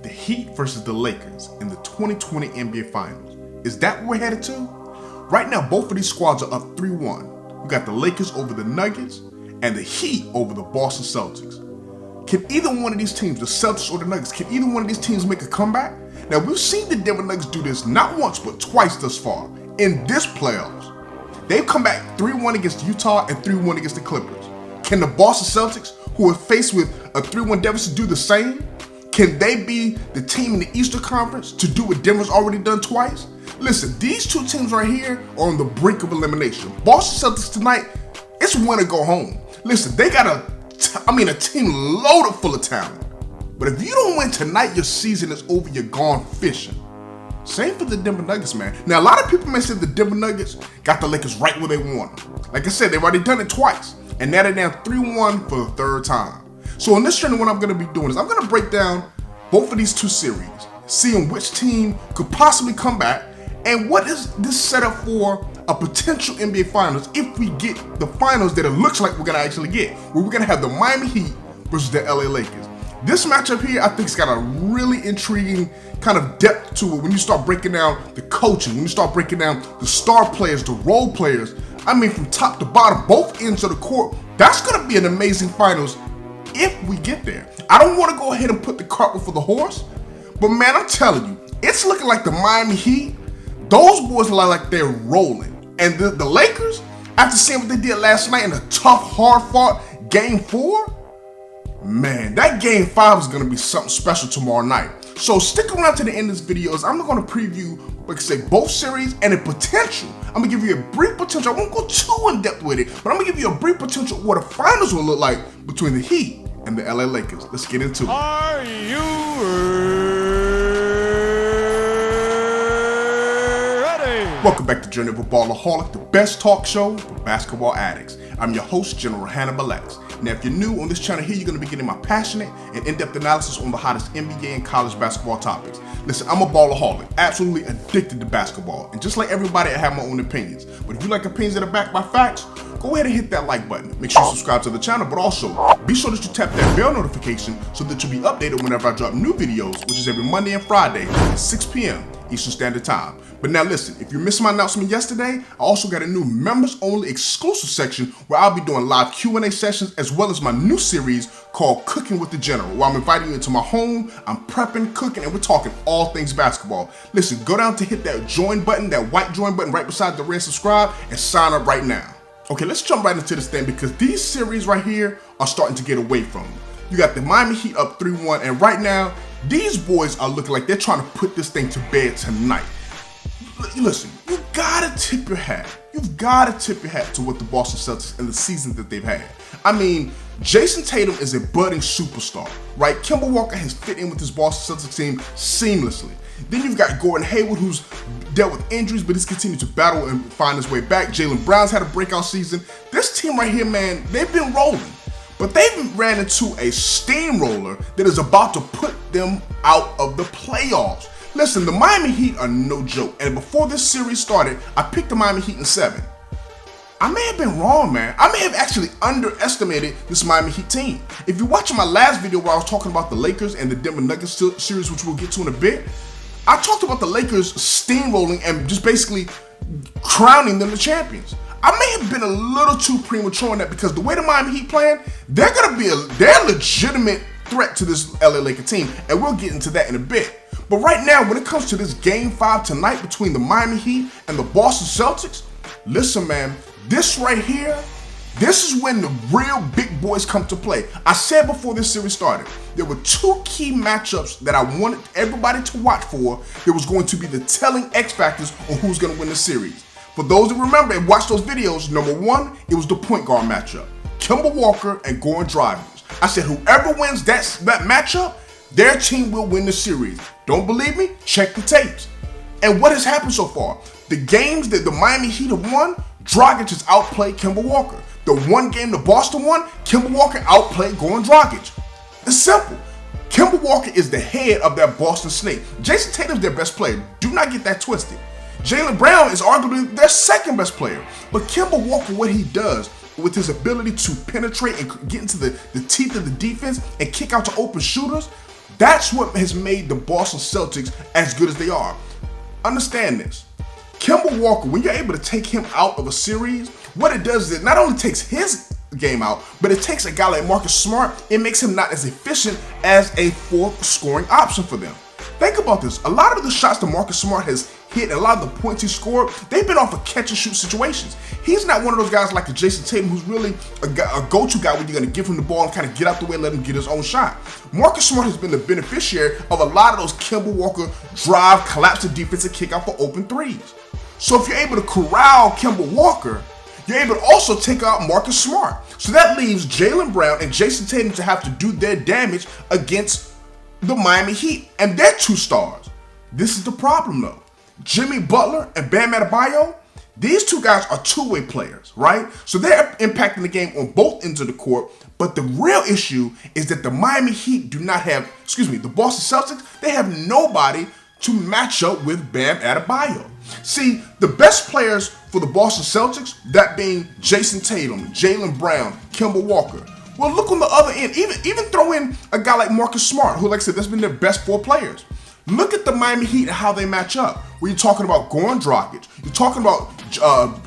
The Heat versus the Lakers in the 2020 NBA Finals. Is that where we're headed to? Right now, both of these squads are up 3-1. We got the Lakers over the Nuggets and the Heat over the Boston Celtics. Can either one of these teams, the Celtics or the Nuggets, can either one of these teams make a comeback? Now, we've seen the Denver Nuggets do this not once, but twice thus far in this playoffs. They've come back 3-1 against Utah and 3-1 against the Clippers. Can the Boston Celtics, who are faced with a 3-1 deficit, do the same? Can they be the team in the Eastern Conference to do what Denver's already done twice? Listen, these two teams right here are on the brink of elimination. Boston Celtics tonight, it's win or go home. Listen, they got a team loaded full of talent. But if you don't win tonight, your season is over, you're gone fishing. Same for the Denver Nuggets, man. Now, a lot of people may say the Denver Nuggets got the Lakers right where they want them. Like I said, they've already done it twice. And now they're down 3-1 for the third time. So in this training, what I'm going to be doing is I'm going to break down both of these two series, seeing which team could possibly come back, and what is this setup for a potential NBA Finals if we get the finals that it looks like we're going to actually get, where we're going to have the Miami Heat versus the LA Lakers. This matchup here, I think, has got a really intriguing kind of depth to it when you start breaking down the coaching, when you start breaking down the star players, the role players. I mean, from top to bottom, both ends of the court. That's going to be an amazing finals if we get there. I don't want to go ahead and put the cart before the horse, but man, I'm telling you, it's looking like the Miami Heat, those boys look like they're rolling. And the Lakers, after seeing what they did last night in a tough, hard-fought Game 4, man, that Game 5 is going to be something special tomorrow night. So stick around to the end of this video as I'm going to preview, like I say, both series and a potential. I'm going to give you a brief potential. I won't go too in depth with it, but I'm going to give you a brief potential of what the finals will look like between the Heat and the LA Lakers. Let's get into it. Are you ready? Welcome back to Journey of a Ballaholic, the best talk show for basketball addicts. I'm your host, General Hannibal X. Now, if you're new on this channel here, you're going to be getting my passionate and in-depth analysis on the hottest NBA and college basketball topics. Listen, I'm a ballaholic, absolutely addicted to basketball. And just like everybody, I have my own opinions. But if you like opinions that are backed by facts, go ahead and hit that like button. Make sure you subscribe to the channel, but also be sure that you tap that bell notification so that you'll be updated whenever I drop new videos, which is every Monday and Friday at 6 p.m. Eastern Standard Time. But now listen, if you missed my announcement yesterday, I also got a new members-only exclusive section where I'll be doing live Q&A sessions as well as my new series called Cooking with the General, where I'm inviting you into my home, I'm prepping, cooking, and we're talking all things basketball. Listen, go down to hit that join button, that white join button right beside the red subscribe, and sign up right now. Okay, let's jump right into this thing because these series right here are starting to get away from me. You got the Miami Heat up 3-1, and right now, these boys are looking like they're trying to put this thing to bed tonight. Listen, you gotta tip your hat. You've gotta tip your hat to what the Boston Celtics and the season that they've had. I mean, Jason Tatum is a budding superstar, right? Kemba Walker has fit in with this Boston Celtics team seamlessly. Then you've got Gordon Hayward, who's dealt with injuries, but he's continued to battle and find his way back. Jaylen Brown's had a breakout season. This team right here, man, they've been rolling. But they've ran into a steamroller that is about to put them out of the playoffs. Listen, the Miami Heat are no joke. And before this series started, I picked the Miami Heat in 7. I may have been wrong, man. I may have actually underestimated this Miami Heat team. If you're watching my last video where I was talking about the Lakers and the Denver Nuggets series, which we'll get to in a bit, I talked about the Lakers steamrolling and just basically crowning them the champions. I may have been a little too premature on that because the way the Miami Heat playing, they're a legitimate threat to this LA Lakers team, and we'll get into that in a bit. But right now, when it comes to this Game 5 tonight between the Miami Heat and the Boston Celtics, listen, man, this right here, this is when the real big boys come to play. I said before this series started, there were two key matchups that I wanted everybody to watch for. There was going to be the telling X factors on who's going to win the series. For those that remember and watch those videos, number one, it was the point guard matchup. Kemba Walker and Goran Dragic. I said whoever wins that matchup, their team will win the series. Don't believe me? Check the tapes. And what has happened so far? The games that the Miami Heat have won, Dragic has outplayed Kemba Walker. The one game the Boston won, Kemba Walker outplayed Goran Dragic. It's simple. Kemba Walker is the head of that Boston Snake. Jason Tatum's their best player. Do not get that twisted. Jaylen Brown is arguably their second best player. But Kemba Walker, what he does with his ability to penetrate and get into the teeth of the defense and kick out to open shooters, That's what has made the Boston Celtics as good as they are. Understand this. Kemba Walker, when you're able to take him out of a series, what it does is it not only takes his game out, but it takes a guy like Marcus Smart, it makes him not as efficient as a fourth scoring option for them. Think about this. A lot of the shots that Marcus Smart has hit, and a lot of the points he scored, they've been off of catch and shoot situations. He's not one of those guys like a Jason Tatum who's really a go-to guy when you're going to give him the ball and kind of get out the way and let him get his own shot. Marcus Smart has been the beneficiary of a lot of those Kemba Walker drive, collapse the defense, and kick out for open threes. So if you're able to corral Kemba Walker, you're able to also take out Marcus Smart. So that leaves Jaylen Brown and Jason Tatum to have to do their damage against the Miami Heat, and they're 2 stars. This is the problem though. Jimmy Butler and Bam Adebayo, these 2 guys are two-way players, right? So they're impacting the game on both ends of the court, but the real issue is that the Miami Heat do not have, the Boston Celtics, they have nobody to match up with Bam Adebayo. See, the best players for the Boston Celtics, that being Jason Tatum, Jaylen Brown, Kemba Walker. Well, look on the other end. Even throw in a guy like Marcus Smart, who, like I said, that's been their best 4 players. Look at the Miami Heat and how they match up. Where you're talking about Goran Dragic, you're talking about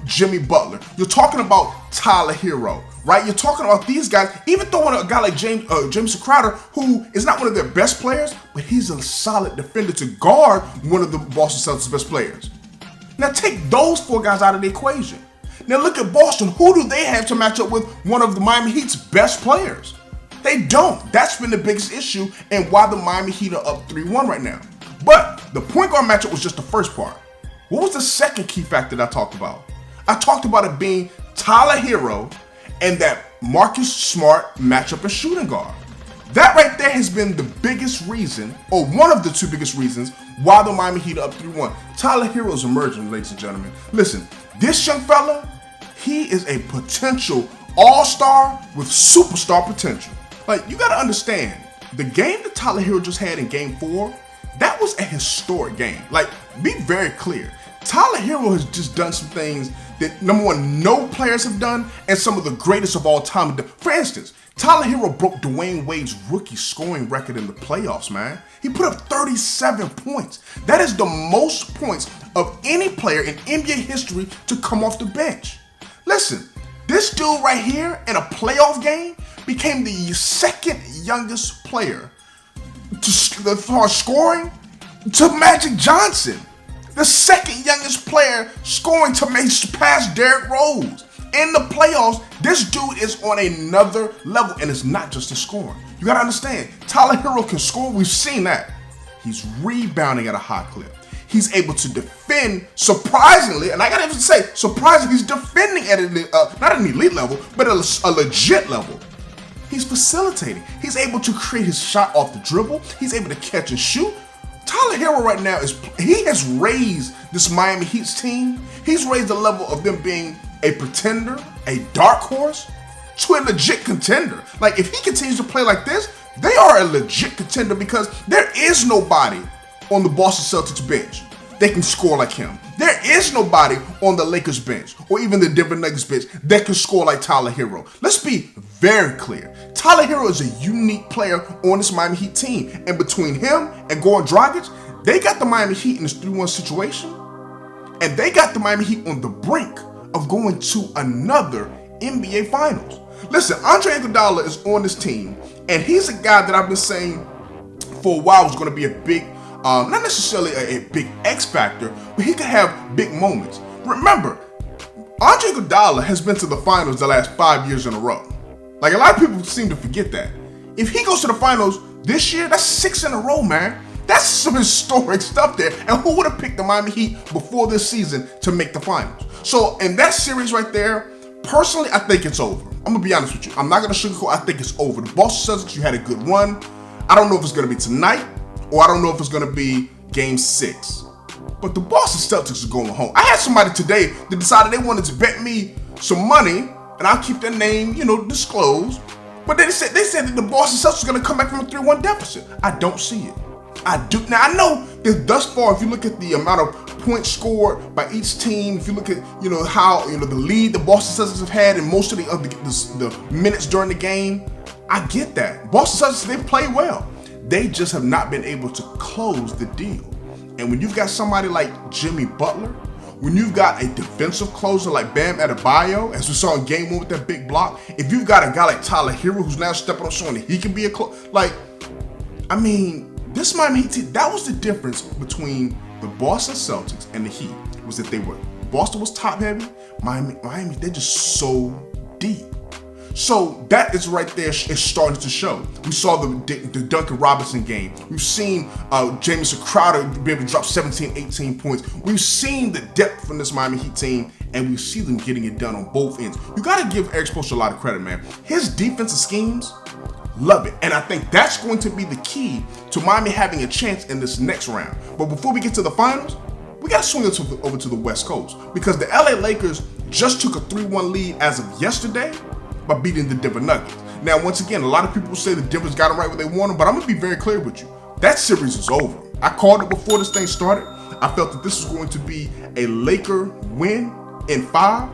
Jimmy Butler, you're talking about Tyler Herro, right? You're talking about these guys. Even throwing a guy like Jameson Crowder, who is not one of their best players, but he's a solid defender to guard one of the Boston Celtics' best players. Now take those 4 guys out of the equation. Now look at Boston. Who do they have to match up with one of the Miami Heat's best players? They don't. That's been the biggest issue and why the Miami Heat are up 3-1 right now. But the point guard matchup was just the first part. What was the second key factor that I talked about? I talked about it being Tyler Herro and that Marcus Smart matchup as shooting guard. That right there has been the biggest reason, or one of the 2 biggest reasons, why the Miami Heat are up 3-1. Tyler Herro's emerging, ladies and gentlemen. Listen, this young fella, he is a potential all-star with superstar potential. Like, you gotta understand, the game that Tyler Herro just had in Game 4, that was a historic game. Like, be very clear. Tyler Herro has just done some things that, number one, no players have done, and some of the greatest of all time. For instance, Tyler Herro broke Dwayne Wade's rookie scoring record in the playoffs, man. He put up 37 points. That is the most points of any player in NBA history to come off the bench. Listen, this dude right here in a playoff game became the 2nd youngest player as far as scoring to Magic Johnson. The 2nd youngest player scoring to pass Derrick Rose. In the playoffs, this dude is on another level, and it's not just the scoring. You gotta understand, Tyler Herro can score. We've seen that. He's rebounding at a high clip. He's able to defend surprisingly, and I gotta even say, surprisingly, he's defending at not an elite level, but a legit level. He's facilitating. He's able to create his shot off the dribble. He's able to catch and shoot. Tyler Herro right now he has raised this Miami Heat's team. He's raised the level of them being a pretender, a dark horse, to a legit contender. Like, if he continues to play like this, they are a legit contender because there is nobody on the Boston Celtics bench that can score like him. There is nobody on the Lakers bench or even the Denver Nuggets bench that can score like Tyler Herro. Let's be very clear. Tyler Herro is a unique player on this Miami Heat team. And between him and Goran Dragic, they got the Miami Heat in this 3-1 situation. And they got the Miami Heat on the brink of going to another NBA Finals. Listen, Andre Iguodala is on this team, and he's a guy that I've been saying for a while was going to be a big, not necessarily a big X factor, but he could have big moments. Remember, Andre Iguodala has been to the finals the last 5 years in a row. Like, a lot of people seem to forget that. If he goes to the finals this year, that's 6 in a row, man. That's some historic stuff there. And who would have picked the Miami Heat before this season to make the finals? So in that series right there, personally, I think it's over. I'm going to be honest with you. I'm not going to sugarcoat. I think it's over. The Boston Celtics, you had a good run. I don't know if it's going to be tonight, or I don't know if it's going to be Game 6. But the Boston Celtics are going home. I had somebody today that decided they wanted to bet me some money, and I'll keep their name, disclosed. But they said that the Boston Celtics are going to come back from a 3-1 deficit. I don't see it. I do. Now, I know that thus far, if you look at the amount of points scored by each team, if you look at, how, the lead the Boston Celtics have had in most of the minutes during the game, I get that. Boston Celtics, they play well. They just have not been able to close the deal. And when you've got somebody like Jimmy Butler, when you've got a defensive closer like Bam Adebayo, as we saw in game 1 with that big block, if you've got a guy like Tyler Herro who's now stepping up showing that he can be this Miami Heat team, that was the difference between the Boston Celtics and the Heat, was that Boston was top heavy, Miami, they're just so deep. So that is right there, it's starting to show. We saw the Duncan Robinson game. We've seen Jamison Crowder be able to drop 17, 18 points. We've seen the depth from this Miami Heat team, and we see them getting it done on both ends. You got to give Eric Spoelstra a lot of credit, man. His defensive schemes, love it. And I think that's going to be the key to Miami having a chance in this next round. But before we get to the finals, we got to swing it over to the West Coast, because the LA Lakers just took a 3-1 lead as of yesterday by beating the Denver Nuggets. Now, once again, a lot of people say the Denver's got it right where they want them, but I'm going to be very clear with you. That series is over. I called it before this thing started. I felt that this was going to be a Laker win in 5.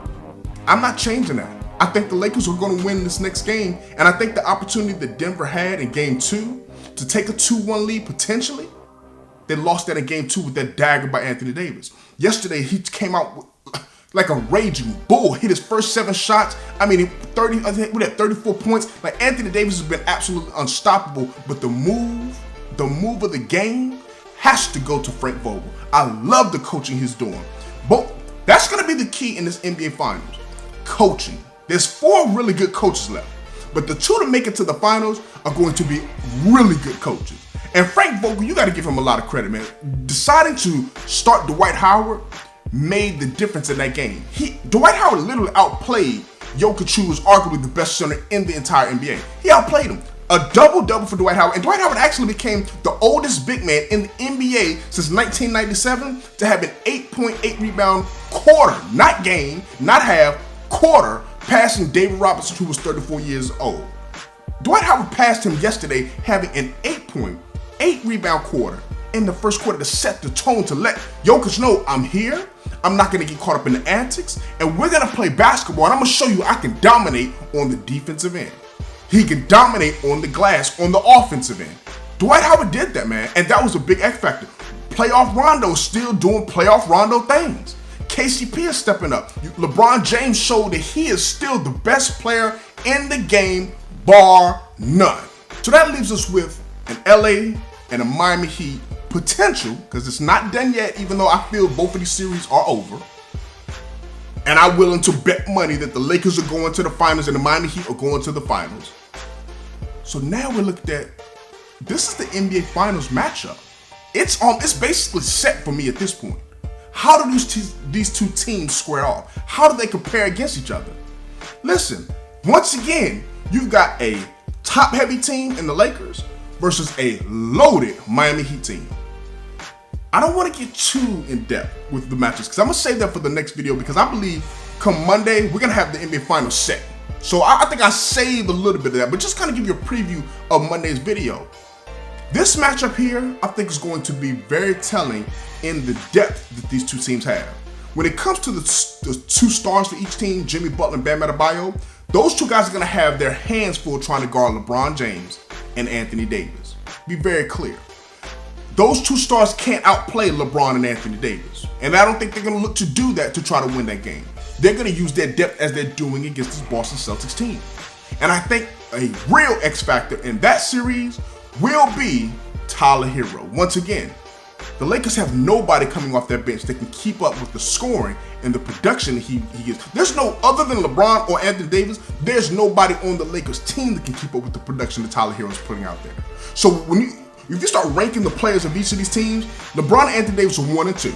I'm not changing that. I think the Lakers are going to win this next game, and I think the opportunity that Denver had in game 2 to take a 2-1 lead potentially, they lost that in game 2 with that dagger by Anthony Davis. Yesterday, he came out like a raging bull, hit his first 7 shots. I mean, 34 points. Like, Anthony Davis has been absolutely unstoppable, but the move of the game has to go to Frank Vogel. I love the coaching he's doing. But that's going to be the key in this NBA Finals. Coaching. There's 4 really good coaches left, but the 2 to make it to the finals are going to be really good coaches. And Frank Vogel, you got to give him a lot of credit, man. Deciding to start Dwight Howard made the difference in that game. Dwight Howard literally outplayed Jokic, who was arguably the best center in the entire NBA. He outplayed him. A double-double for Dwight Howard. And Dwight Howard actually became the oldest big man in the NBA since 1997 to have an 8.8 rebound quarter, not game, not half, quarter, passing David Robinson, who was 34 years old. Dwight Howard passed him yesterday, having an 8.8 rebound quarter in the first quarter to set the tone, to let Jokic know, I'm here, I'm not going to get caught up in the antics, and we're going to play basketball, and I'm going to show you I can dominate on the defensive end. He can dominate on the glass on the offensive end. Dwight Howard did that, man, and that was a big X factor. Playoff Rondo is still doing playoff Rondo things. KCP is stepping up. LeBron James showed that he is still the best player in the game, bar none. So that leaves us with an LA and a Miami Heat potential, because it's not done yet, even though I feel both of these series are over. And I'm willing to bet money that the Lakers are going to the finals and the Miami Heat are going to the finals. So now we're looking at, this is the NBA Finals matchup. It's basically set for me at this point. How do these 2 teams square off? How do they compare against each other? Listen, once again, you've got a top-heavy team in the Lakers versus a loaded Miami Heat team. I don't want to get too in-depth with the matches, because I'm going to save that for the next video, because I believe come Monday, we're going to have the NBA Finals set. So I think I saved a little bit of that, but just kind of give you a preview of Monday's video. This matchup here, I think, is going to be very telling in the depth that these 2 teams have. When it comes to the 2 stars for each team, Jimmy Butler and Bam Adebayo, those 2 guys are going to have their hands full trying to guard LeBron James and Anthony Davis. Be very clear. Those 2 stars can't outplay LeBron and Anthony Davis. And I don't think they're going to look to do that to try to win that game. They're going to use their depth as they're doing against this Boston Celtics team. And I think a real X factor in that series will be Tyler Herro. Once again, the Lakers have nobody coming off their bench that can keep up with the scoring and the production he gives. There's no, other than LeBron or Anthony Davis, there's nobody on the Lakers team that can keep up with the production that Tyler Herro is putting out there. So if you start ranking the players of each of these teams, LeBron and Anthony Davis are 1 and 2.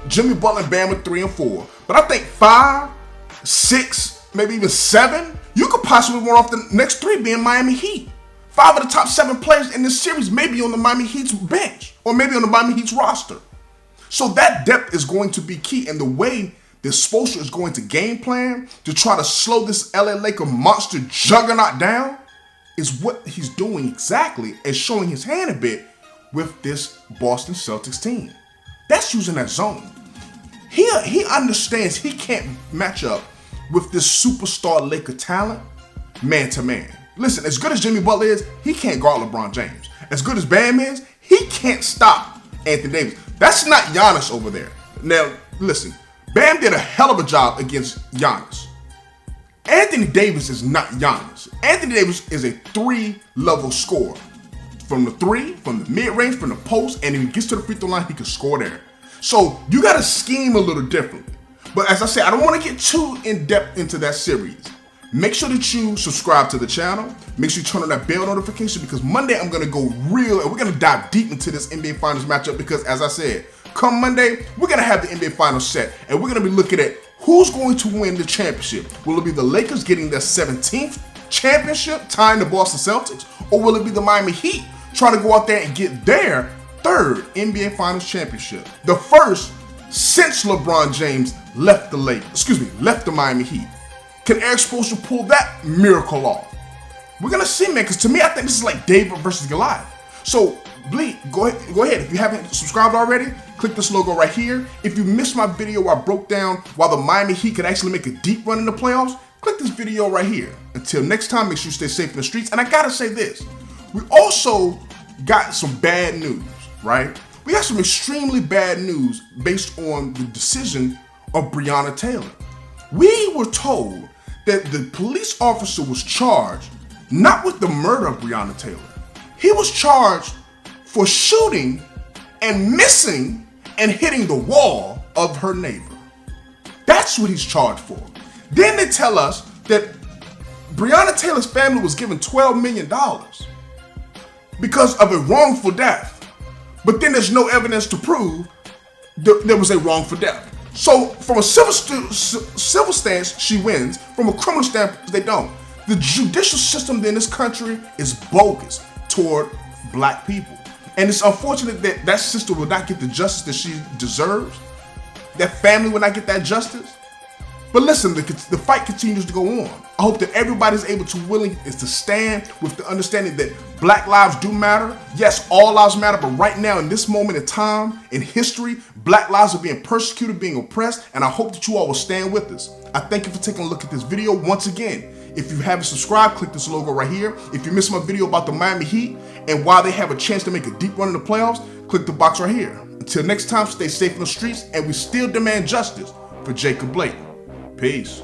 Jimmy Butler and Bam are 3 and 4. But I think 5, 6, maybe even 7, you could possibly run off the next 3 being Miami Heat. 5 of the top 7 players in this series may be on the Miami Heat's bench, or maybe on the Miami Heat's roster. So that depth is going to be key, and the way that Spoelstra is going to game plan to try to slow this LA Laker monster juggernaut down is what he's doing exactly, and showing his hand a bit with this Boston Celtics team. That's using that zone. He understands he can't match up with this superstar Laker talent man to man. Listen, as good as Jimmy Butler is, he can't guard LeBron James. as good as Bam is, he can't stop Anthony Davis. That's not Giannis over there. Now, listen, Bam did a hell of a job against Giannis. Anthony Davis is not Giannis. Anthony Davis is a 3-level scorer. From the 3, from the mid-range, from the post, and if he gets to the free throw line, he can score there. So you got to scheme a little differently. But as I said, I don't want to get too in-depth into that series. Make sure that you subscribe to the channel. Make sure you turn on that bell notification because Monday I'm going to go real and we're going to dive deep into this NBA Finals matchup because as I said, come Monday, we're going to have the NBA Finals set and we're going to be looking at who's going to win the championship. Will it be the Lakers getting their 17th championship, tying the Boston Celtics, or will it be the Miami Heat trying to go out there and get their 3rd NBA Finals championship? The first since LeBron James left the Miami Heat. Can Eric Spoelstra pull that miracle off? We're gonna see, man, because to me, I think this is like David versus Goliath. So, Bleak, go ahead. If you haven't subscribed already, click this logo right here. If you missed my video where I broke down why the Miami Heat could actually make a deep run in the playoffs, click this video right here. Until next time, make sure you stay safe in the streets. And I gotta say this, we also got some bad news, right? We got some extremely bad news based on the decision of Breonna Taylor. We were told that the police officer was charged not with the murder of Breonna Taylor. He was charged for shooting and missing and hitting the wall of her neighbor. That's what he's charged for. Then they tell us that Breonna Taylor's family was given $12 million because of a wrongful death. But then there's no evidence to prove there was a wrongful death. So from a civil stance, she wins. From a criminal stance, they don't. The judicial system in this country is bogus toward black people. And it's unfortunate that that sister will not get the justice that she deserves. That family will not get that justice. But listen, the fight continues to go on. I hope that everybody's able to to stand with the understanding that black lives do matter. Yes, all lives matter, but right now in this moment in time, in history, black lives are being persecuted, being oppressed, and I hope that you all will stand with us. I thank you for taking a look at this video once again. If you haven't subscribed, click this logo right here. If you missed my video about the Miami Heat and why they have a chance to make a deep run in the playoffs, click the box right here. Until next time, stay safe in the streets, and we still demand justice for Jacob Blake. Peace.